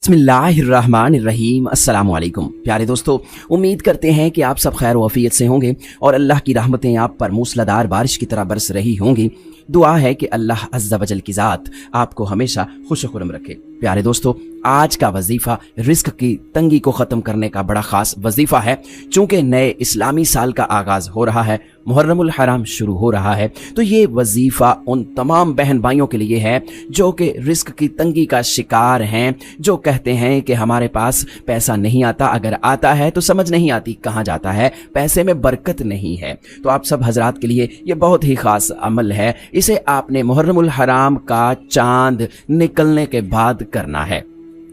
बिस्मिल्लाहिर्रहमानिर्रहीम। अस्सलाम वालेकुम प्यारे दोस्तों, उम्मीद करते हैं कि आप सब खैर वफ़ियत से होंगे और अल्लाह की रहमतें आप पर मूसलाधार बारिश की तरह बरस रही होंगी। दुआ है कि अल्लाह अज़्ज़ा वजल की ज़ात आपको हमेशा खुश खुरम रखे। प्यारे दोस्तों, आज का वजीफ़ा रिस्क की तंगी को ख़त्म करने का बड़ा ख़ास वजीफ़ा है। चूँकि नए इस्लामी साल का आगाज़ हो रहा है, मुहर्रमुल हराम शुरू हो रहा है, तो ये वजीफ़ा उन तमाम बहन भाइयों के लिए है जो कि रिस्क की तंगी का शिकार हैं, जो कहते हैं कि हमारे पास पैसा नहीं आता, अगर आता है तो समझ नहीं आती कहाँ जाता है, पैसे में बरकत नहीं है। तो आप सब हजरात के लिए ये बहुत ही ख़ास अमल है। इसे आपने मुहर्रमुल हराम का चांद निकलने के बाद करना है।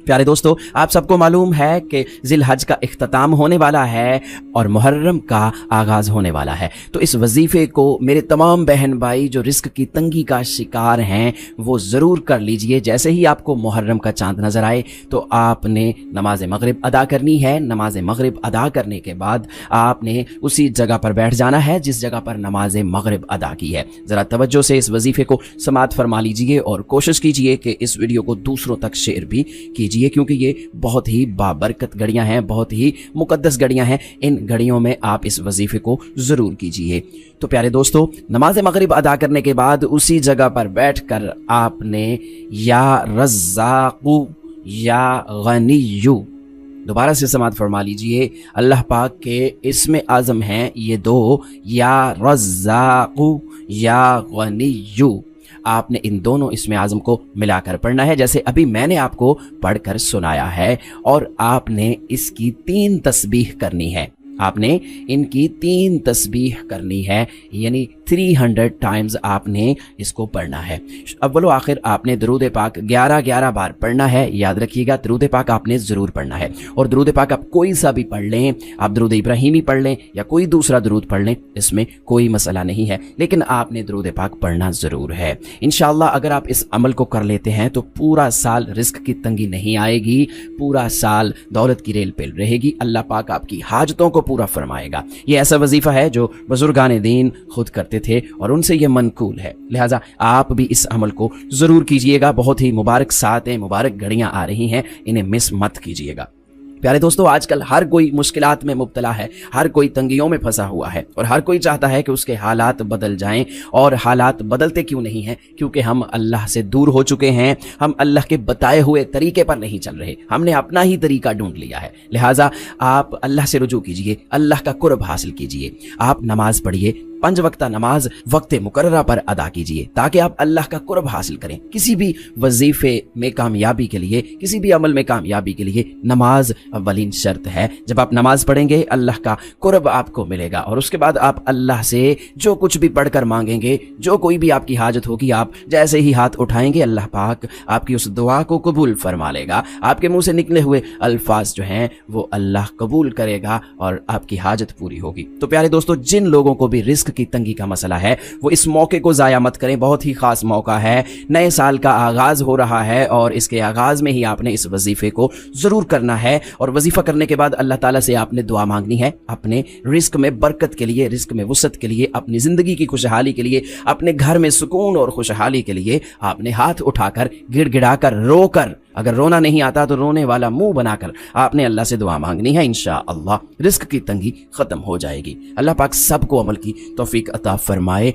प्यारे दोस्तों, आप सबको मालूम है कि ज़िलहज का इख्तिताम होने वाला है और मुहर्रम का आगाज़ होने वाला है। तो इस वजीफ़े को मेरे तमाम बहन भाई जो रिस्क की तंगी का शिकार हैं वो ज़रूर कर लीजिए। जैसे ही आपको मुहर्रम का चांद नज़र आए तो आपने नमाज मगरिब अदा करनी है। नमाज मगरिब अदा करने के बाद आपने उसी जगह पर बैठ जाना है जिस जगह पर नमाज मगरिब अदा की है। ज़रा तवज्जो से इस वजीफ़े को समाअत फरमा लीजिए और कोशिश कीजिए कि इस वीडियो को दूसरों तक शेयर भी कीजिए, क्योंकि ये बहुत ही बाबरकत घड़ियां हैं, बहुत ही मुकद्दस घड़ियां हैं। इन घड़ियों में आप इस वजीफे को ज़रूर कीजिए। तो प्यारे दोस्तों, नमाज मगरिब अदा करने के बाद उसी जगह पर बैठकर आपने या रज़्ज़ाक़ु या गनिय्यु, दोबारा से समाअत फरमा लीजिए। अल्लाह पाक के इस्म आज़म हैं ये दो, या रज़्ज़ाक़ु या गनिय्यु। आपने इन दोनों इस्म आज़म को मिलाकर पढ़ना है जैसे अभी मैंने आपको पढ़कर सुनाया है, और आपने इसकी 3 तस्बीह करनी है। आपने इनकी 3 तस्बीह करनी है, यानी 300 टाइम्स आपने इसको पढ़ना है। अव्वलो आखिर आपने दरूद पाक 11-11 बार पढ़ना है। याद रखिएगा, दरूद पाक आपने ज़रूर पढ़ना है। और दरूद पाक आप कोई सा भी पढ़ लें, आप दरूद इब्राहीमी पढ़ लें या कोई दूसरा दरूद पढ़ लें, इसमें कोई मसला नहीं है, लेकिन आपने दरूद पाक पढ़ना ज़रूर है। इंशाअल्लाह अगर आप इस अमल को कर लेते हैं तो पूरा साल रिस्क की तंगी नहीं आएगी, पूरा साल दौलत की रेल पे रहेगी। अल्लाह पाक आपकी हाजतों को पूरा फरमाएगा। ये ऐसा वजीफा है जो बुजुर्गान दीन खुद करते थे और उनसे ये मनकूल है, लिहाजा आप भी इस अमल को जरूर कीजिएगा। बहुत ही मुबारक सातें, मुबारक घड़ियां आ रही हैं, इन्हें मिस मत कीजिएगा। प्यारे दोस्तों, आजकल हर कोई मुश्किलात में मुब्तला है, हर कोई तंगियों में फंसा हुआ है और हर कोई चाहता है कि उसके हालात बदल जाएं। और हालात बदलते क्यों नहीं हैं? क्योंकि हम अल्लाह से दूर हो चुके हैं, हम अल्लाह के बताए हुए तरीके पर नहीं चल रहे, हमने अपना ही तरीका ढूंढ लिया है। लिहाजा आप अल्लाह से रुजू कीजिए, अल्लाह का कुर्ब हासिल कीजिए। आप नमाज पढ़िए, 5 वक्ता नमाज वक्त मुकर्ररा पर अदा कीजिए ताकि आप अल्लाह का कुर्ब हासिल करें। किसी भी वजीफे में कामयाबी के लिए, किसी भी अमल में कामयाबी के लिए नमाज अव्वलीन शर्त है। जब आप नमाज पढ़ेंगे अल्लाह का कुर्ब आपको मिलेगा और उसके बाद आप अल्लाह से जो कुछ भी पढ़कर मांगेंगे, जो कोई भी आपकी हाजत होगी, आप जैसे ही हाथ उठाएंगे अल्लाह पाक आपकी उस दुआ को कबूल फरमा लेगा। आपके मुंह से निकले हुए अल्फाज जो हैं वो अल्लाह कबूल करेगा और आपकी हाजत पूरी होगी। तो प्यारे दोस्तों, जिन लोगों को भी रिस्क की तंगी का मसला है वो इस मौके को जाया मत करें। बहुत ही खास मौका है, नए साल का आगाज हो रहा है और इसके आगाज में ही आपने इस वजीफे को जरूर करना है। और वजीफा करने के बाद अल्लाह ताला से आपने दुआ मांगनी है अपने रिस्क में बरकत के लिए, रिस्क में वसअत के लिए, अपनी जिंदगी की खुशहाली के लिए, अपने घर में सुकून और खुशहाली के लिए। आपने हाथ उठाकर, गिड़गिड़ाकर, रोकर, अगर रोना नहीं आता तो रोने वाला मुंह बनाकर आपने अल्लाह से दुआ मांगनी है। इंशाअल्लाह रिस्क की तंगी खत्म हो जाएगी। अल्लाह पाक सबको अमल की तौफीक अता फरमाए।